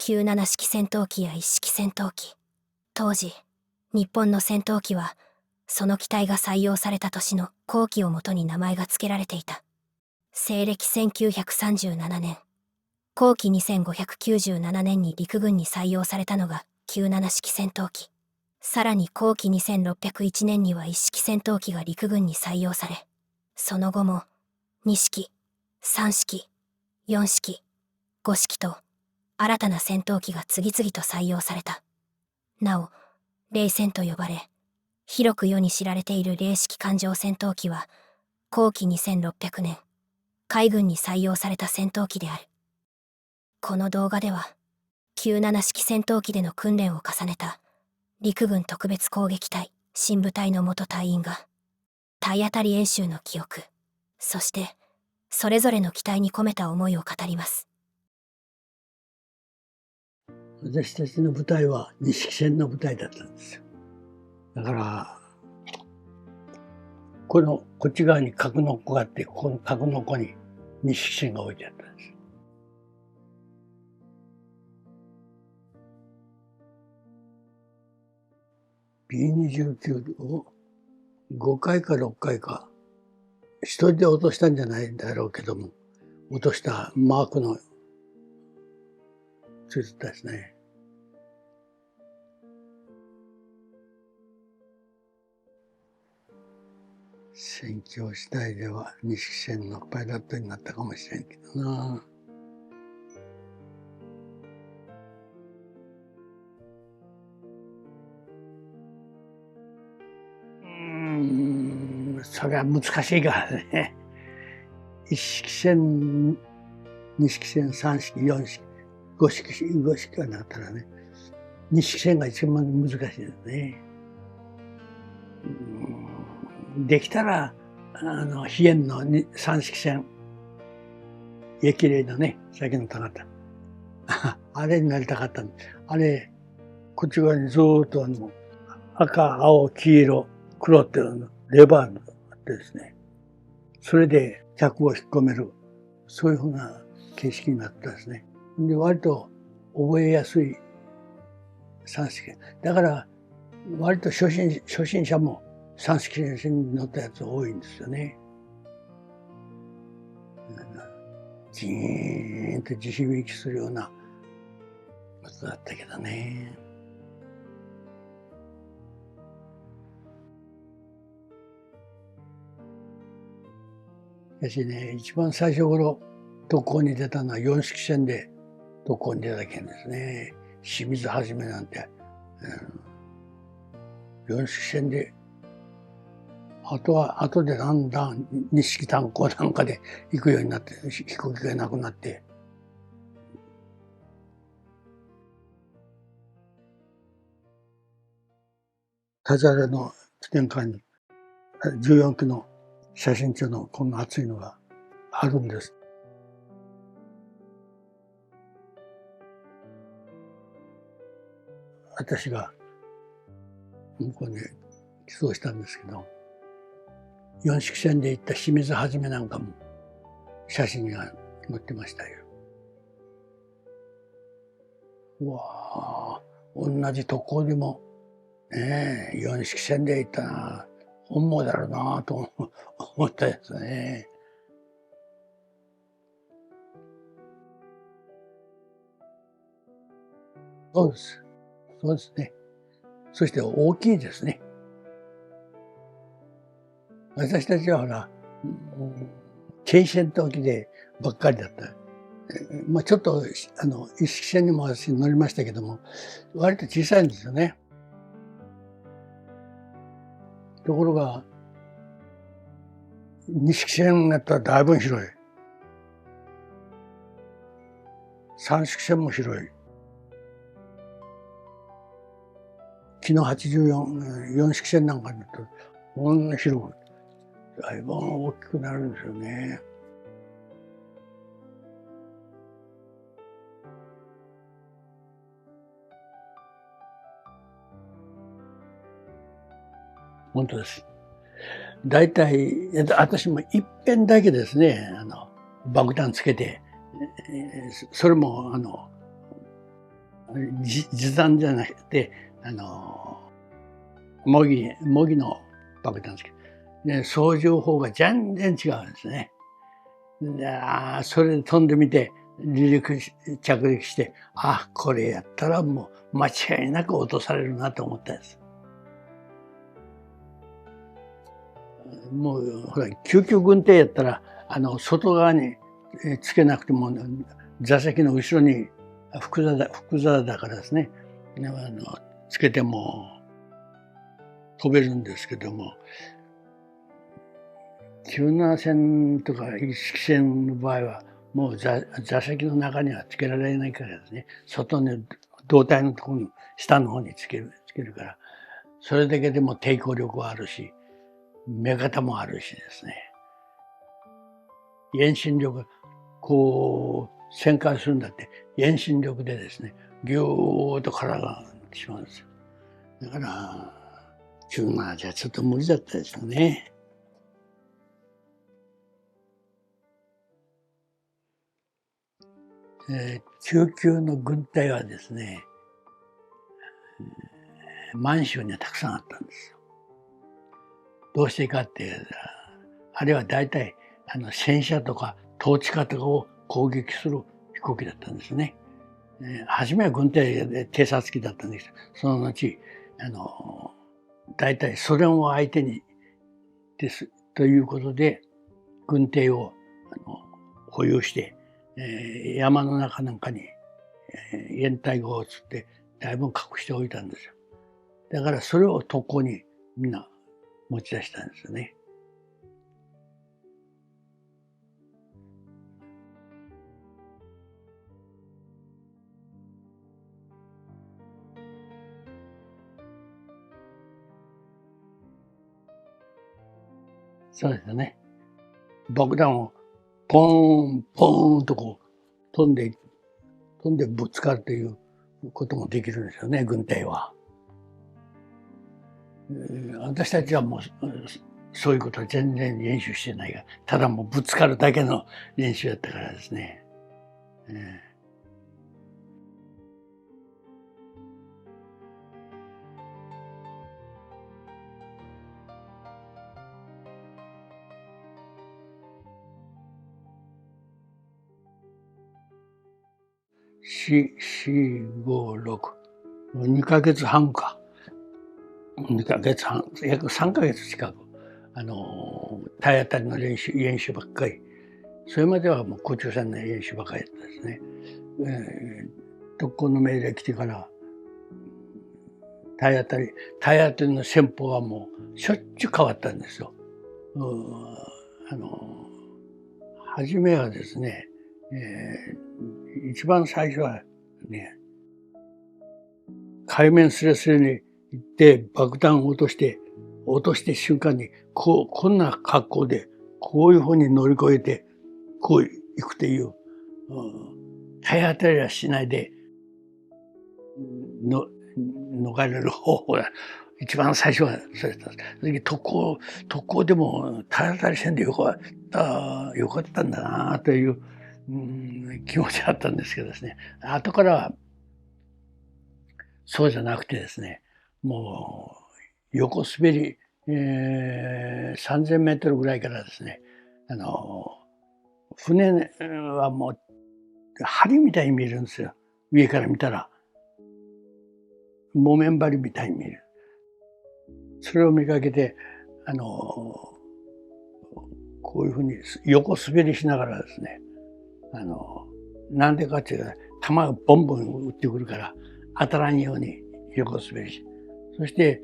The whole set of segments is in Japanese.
97式戦闘機や一式戦闘機。当時、日本の戦闘機は、その機体が採用された年の後期をもとに名前が付けられていた。西暦1937年、後期2597年に陸軍に採用されたのが97式戦闘機。さらに後期2601年には一式戦闘機が陸軍に採用され、その後も2式、3式、4式、5式と新たな戦闘機が次々と採用された。なお、零戦と呼ばれ、広く世に知られている零式艦上戦闘機は、後期2600年、海軍に採用された戦闘機である。この動画では、97式戦闘機での訓練を重ねた、陸軍特別攻撃隊、新部隊の元隊員が、体当たり演習の記憶、そして、それぞれの機体に込めた思いを語ります。私たちの部隊は二式戦の部隊だったんですよ。だから、こっち側に格納庫があって、ここの格納庫に二式戦が置いてあったんです。B29 を5回か6回か、一人で落としたんじゃないんだろうけども、落としたマークのついてたですね。戦況次第では二式戦のパイロットになったかもしれんけどな。それは難しいからね。一式戦、二式戦、三式、四式、五式がなったらね、二式戦が一番難しいですね。できたら、飛燕の三式戦、激励のね、先の高田。あれになりたかったんで、あれ、こっち側にずーっと赤、青、黄色、黒ってレバーがあってですね、それで客を引っ込める、そういうふうな形式になったんですね。で、割と覚えやすい三式。だから、割と初心者も三式戦に乗ったやつ多いんですよね。ジーンと地響きするようなことだったけどね。しかしね、一番最初頃特攻に出たのは四式戦で特攻に出た件ですね。清水はじめなんて、四式戦で、後でだんだん二式炭鉱なんかで行くようになって、飛行機がなくなって。田皿の記念館に14機の写真中のこんな厚いのがあるんです。私が向こうに寄贈したんですけど、四式戦で行った清水はじめなんかも写真が載ってましたよ。うわあ、同じ特攻でもねえ、四式戦で行ったな、本望だろうなと思ったやつね。そうです。そうですね。そして大きいですね。私たちはほら、軽戦闘機でばっかりだった。まあちょっと一式戦にも私乗りましたけども、割と小さいんですよね。ところが、二式戦だったらだいぶ広い。三式戦も広い。機の84、四式戦なんかになると、こんな広く、だいぶ大きくなるんですよね。本当です。大体、私も一遍だけですね、爆弾つけて、それも実弾じゃなくて模擬の爆弾ですけど、で操縦法が全然違うんですね。でそれで飛んでみて着陸して、これやったらもう間違いなく落とされるなと思ったんです。もうほら救急軍艇やったら外側につけなくても座席の後ろに複座だからですね、つけても飛べるんですけども、17戦とか一式戦の場合はもう座席の中にはつけられないからですね、外に胴体のところの下の方につけるから、それだけでも抵抗力はあるし目方もあるしですね、遠心力こう旋回するんだって遠心力でですねぎゅーっと体がなってしまうんですよ。だから17じゃちょっと無理だったですよね。救急の軍隊はですね、満州にはたくさんあったんですよ。どうしてかってあれは大体戦車とか統治下とかを攻撃する飛行機だったんですね。初めは軍隊で偵察機だったんですけど、その後大体ソ連を相手にですということで軍艇を保有して、山の中なんかに掩体壕をつってだいぶ隠しておいたんですよ。だからそれを特攻にみんな持ち出したんですよね。そうですよね。爆弾をポーンポーンとこう飛んでぶつかるということもできるんですよね、軍隊は。私たちはもうそういうことは全然練習してないが、ただもうぶつかるだけの練習だったからですね。4、5、6、2ヶ月半か。2ヶ月半、約3ヶ月近く、体当たりの練習ばっかり。それまではもう空中戦の練習ばっかりだったですね。特攻の命令来てから、体当たりの戦法はもうしょっちゅう変わったんですよ。初めはですね、一番最初はね、海面すれすれに行って爆弾を落として瞬間にこんな格好でこういうふうに乗り越えてこう行くという、体当たりはしないで逃れる方法が一番最初はそれだった。特攻でも体当たりせんでよかったんだなという、気持ちがあったんですけどですね、後からはそうじゃなくてですね、もう横滑り、3000メートルぐらいからですね、船はもう針みたいに見えるんですよ。上から見たら木綿針みたいに見える。それを見かけてこういうふうに横滑りしながらですね、なんでかっていうと弾がボンボン撃ってくるから当たらんように横滑りし、そして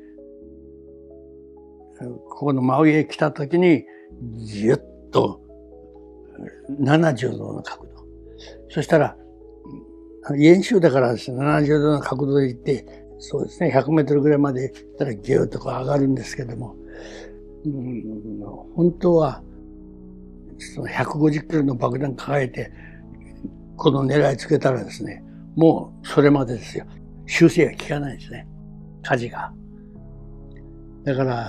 ここの真上へ来た時にギュッと70度の角度、そしたら演習だからですね、70度の角度で行ってそうですね100メートルぐらいまで行ったらギュッとこう上がるんですけども、本当はその150キロの爆弾抱えてこの狙いつけたらですね、もうそれまでですよ。修正が効かないんですね、舵が。だから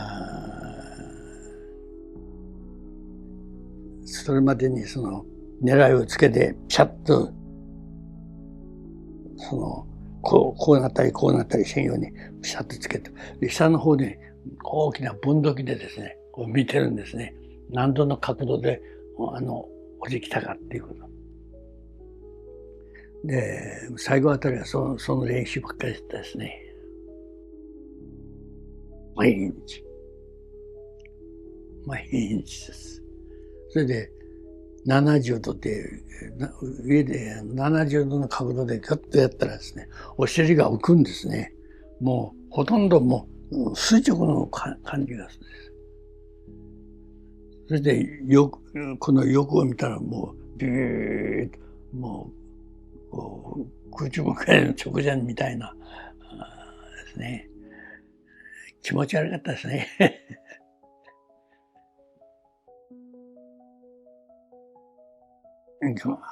それまでにその狙いをつけてピシャッとそのこうなったりこうなったりせんようにピシャッとつけて、で下の方で大きな分度器でですね、こう見てるんですね。何度の角度で落ちてきたかっていうこと。で、最後あたりはその練習ばっかりしてですね。毎日。毎日です。それで、70度で、上で70度の角度でガッとやったらですね、お尻が浮くんですね。もう、ほとんどもう、垂直の感じがするんです。それで、この横を見たらもう、ビューッと、もう、こう空中分解の直前みたいな、ですね。気持ち悪かったですね。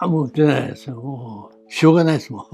もう打てないですよ。もう、しょうがないですもん。